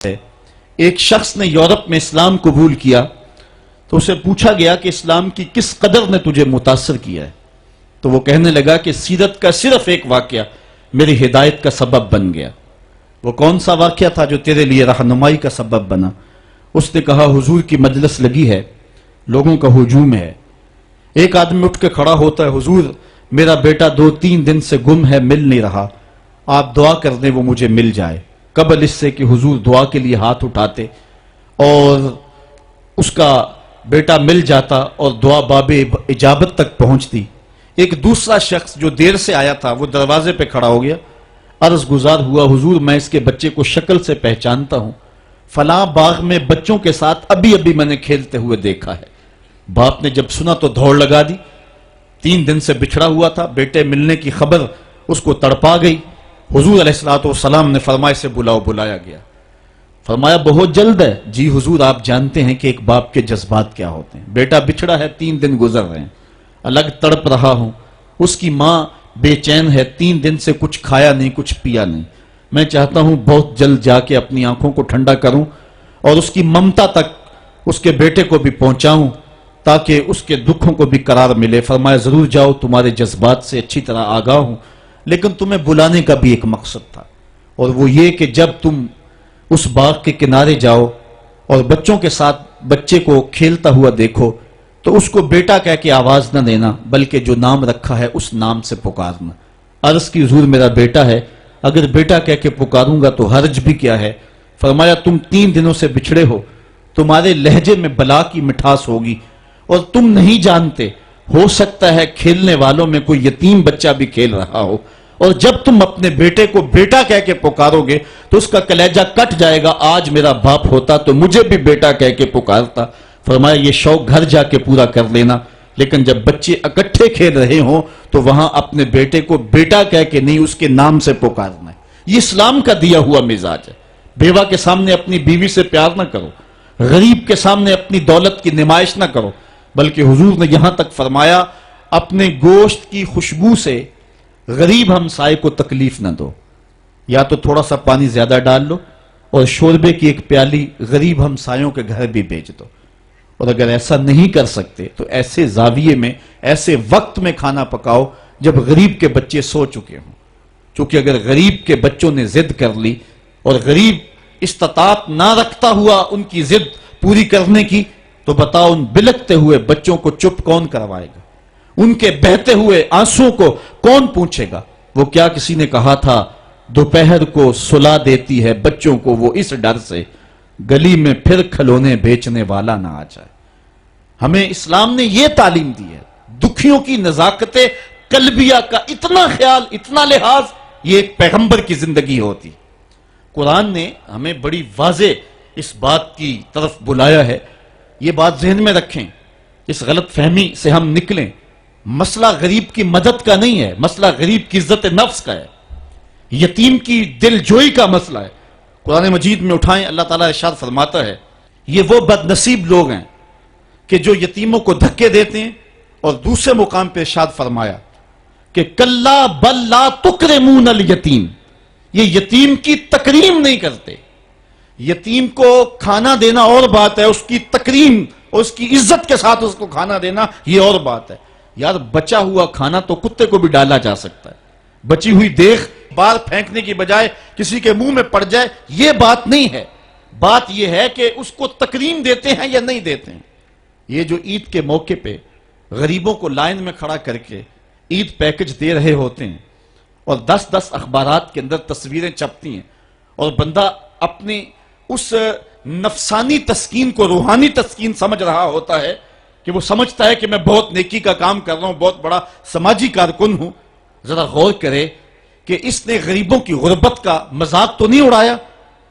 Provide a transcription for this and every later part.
ہے ایک شخص نے یورپ میں اسلام قبول کیا تو اسے پوچھا گیا کہ اسلام کی کس قدر نے تجھے متاثر کیا ہے، تو وہ کہنے لگا کہ سیرت کا صرف ایک واقعہ میری ہدایت کا سبب بن گیا۔ وہ کون سا واقعہ تھا جو تیرے لیے رہنمائی کا سبب بنا؟ اس نے کہا حضور کی مجلس لگی ہے، لوگوں کا ہجوم ہے، ایک آدمی اٹھ کے کھڑا ہوتا ہے، حضور میرا بیٹا 2-3 دن سے گم ہے، مل نہیں رہا، آپ دعا کر دیں وہ مجھے مل جائے۔ قبل اس سے کہ حضور دعا کے لیے ہاتھ اٹھاتے اور اس کا بیٹا مل جاتا اور دعا باب اجابت تک پہنچتی، ایک دوسرا شخص جو دیر سے آیا تھا وہ دروازے پہ کھڑا ہو گیا، عرض گزار ہوا حضور میں اس کے بچے کو شکل سے پہچانتا ہوں، فلاں باغ میں بچوں کے ساتھ ابھی ابھی میں نے کھیلتے ہوئے دیکھا ہے۔ باپ نے جب سنا تو دوڑ لگا دی، 3 دن سے بچھڑا ہوا تھا، بیٹے ملنے کی خبر اس کو تڑپا گئی۔ حضور علیہ السلام نے فرمایا اسے بلاؤ، بلایا گیا، فرمایا بہت جلد ہے؟ جی حضور آپ جانتے ہیں کہ ایک باپ کے جذبات کیا ہوتے ہیں، بیٹا بچھڑا ہے، 3 دن گزر رہے ہیں، الگ تڑپ رہا ہوں، اس کی ماں بے چین ہے، 3 دن سے کچھ کھایا نہیں، کچھ پیا نہیں، میں چاہتا ہوں بہت جلد جا کے اپنی آنکھوں کو ٹھنڈا کروں اور اس کی ممتا تک اس کے بیٹے کو بھی پہنچاؤں تاکہ اس کے دکھوں کو بھی قرار ملے۔ فرمایا ضرور جاؤ، تمہارے جذبات سے اچھی طرح آگاہ ہوں، لیکن تمہیں بلانے کا بھی ایک مقصد تھا، اور وہ یہ کہ جب تم اس باغ کے کنارے جاؤ اور بچوں کے ساتھ بچے کو کھیلتا ہوا دیکھو تو اس کو بیٹا کہہ کے آواز نہ دینا، بلکہ جو نام رکھا ہے اس نام سے پکارنا۔ عرض کی حضور میرا بیٹا ہے، اگر بیٹا کہہ کے پکاروں گا تو حرج بھی کیا ہے؟ فرمایا تم 3 دنوں سے بچھڑے ہو، تمہارے لہجے میں بلا کی مٹھاس ہوگی اور تم نہیں جانتے، ہو سکتا ہے کھیلنے والوں میں کوئی یتیم بچہ بھی کھیل رہا ہو، اور جب تم اپنے بیٹے کو بیٹا کہہ کے پکارو گے تو اس کا کلیجہ کٹ جائے گا، آج میرا باپ ہوتا تو مجھے بھی بیٹا کہہ کے پکارتا۔ فرمایا یہ شوق گھر جا کے پورا کر لینا، لیکن جب بچے اکٹھے کھیل رہے ہوں تو وہاں اپنے بیٹے کو بیٹا کہہ کے نہیں، اس کے نام سے پکارنا ہے۔ یہ اسلام کا دیا ہوا مزاج ہے۔ بیوہ کے سامنے اپنی بیوی سے پیار نہ کرو، غریب کے سامنے اپنی دولت کی نمائش نہ کرو، بلکہ حضور نے یہاں تک فرمایا اپنے گوشت کی خوشبو سے غریب ہمسائے کو تکلیف نہ دو، یا تو تھوڑا سا پانی زیادہ ڈال لو اور شوربے کی ایک پیالی غریب ہمسایوں کے گھر بھی بیچ دو، اور اگر ایسا نہیں کر سکتے تو ایسے زاویے میں ایسے وقت میں کھانا پکاؤ جب غریب کے بچے سو چکے ہوں، چونکہ اگر غریب کے بچوں نے ضد کر لی اور غریب استطاعت نہ رکھتا ہوا ان کی ضد پوری کرنے کی، تو بتاؤ ان بلکتے ہوئے بچوں کو چپ کون کروائے گا؟ ان کے بہتے ہوئے آنسوں کو کون پوچھے گا؟ وہ کیا کسی نے کہا تھا دوپہر کو سلا دیتی ہے بچوں کو وہ اس ڈر سے گلی میں پھر کھلونے بیچنے والا نہ آ جائے۔ ہمیں اسلام نے یہ تعلیم دی ہے، دکھیوں کی نزاکت قلبیہ کا اتنا خیال، اتنا لحاظ، یہ ایک پیغمبر کی زندگی ہوتی۔ قرآن نے ہمیں بڑی واضح اس بات کی طرف بلایا ہے، یہ بات ذہن میں رکھیں، اس غلط فہمی سے ہم نکلیں۔ مسئلہ غریب کی مدد کا نہیں ہے، مسئلہ غریب کی عزت نفس کا ہے، یتیم کی دل جوئی کا مسئلہ ہے۔ قرآن مجید میں اٹھائیں، اللہ تعالیٰ ارشاد فرماتا ہے یہ وہ بد نصیب لوگ ہیں کہ جو یتیموں کو دھکے دیتے ہیں، اور دوسرے مقام پہ ارشاد فرمایا کہ کلا بل لا تکرمون الیتیم، یہ یتیم کی تکریم نہیں کرتے۔ یتیم کو کھانا دینا اور بات ہے، اس کی تکریم اور اس کی عزت کے ساتھ اس کو کھانا دینا یہ اور بات ہے۔ یار بچا ہوا کھانا تو کتے کو بھی ڈالا جا سکتا ہے، بچی ہوئی دیکھ بار پھینکنے کی بجائے کسی کے منہ میں پڑ جائے یہ بات نہیں ہے، بات یہ ہے کہ اس کو تکریم دیتے ہیں یا نہیں دیتے ہیں۔ یہ جو عید کے موقع پہ غریبوں کو لائن میں کھڑا کر کے عید پیکج دے رہے ہوتے ہیں اور 10 اخبارات کے اندر تصویریں چھپتی ہیں، اور بندہ اپنی اس نفسانی تسکین کو روحانی تسکین سمجھ رہا ہوتا ہے کہ وہ سمجھتا ہے کہ میں بہت نیکی کا کام کر رہا ہوں، بہت بڑا سماجی کارکن ہوں۔ ذرا غور کرے کہ اس نے غریبوں کی غربت کا مذاق تو نہیں اڑایا؟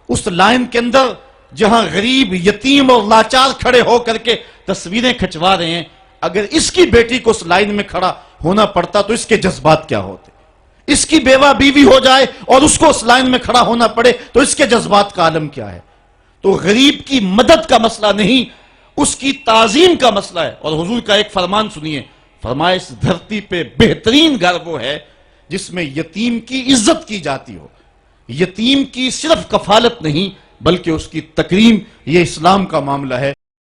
اس لائن کے اندر جہاں غریب، یتیم اور لاچار کھڑے ہو کر کے تصویریں کھچوا رہے ہیں، اگر اس کی بیٹی کو اس لائن میں کھڑا ہونا پڑتا تو اس کے جذبات کیا ہوتے؟ اس کی بیوہ بیوی ہو جائے اور اس کو اس لائن میں کھڑا ہونا پڑے تو اس کے جذبات کا عالم کیا ہے؟ تو غریب کی مدد کا مسئلہ نہیں، اس کی تعظیم کا مسئلہ ہے۔ اور حضور کا ایک فرمان سنیے، فرمایا اس دھرتی پہ بہترین گھر وہ ہے جس میں یتیم کی عزت کی جاتی ہو، یتیم کی صرف کفالت نہیں بلکہ اس کی تکریم یہ اسلام کا معاملہ ہے.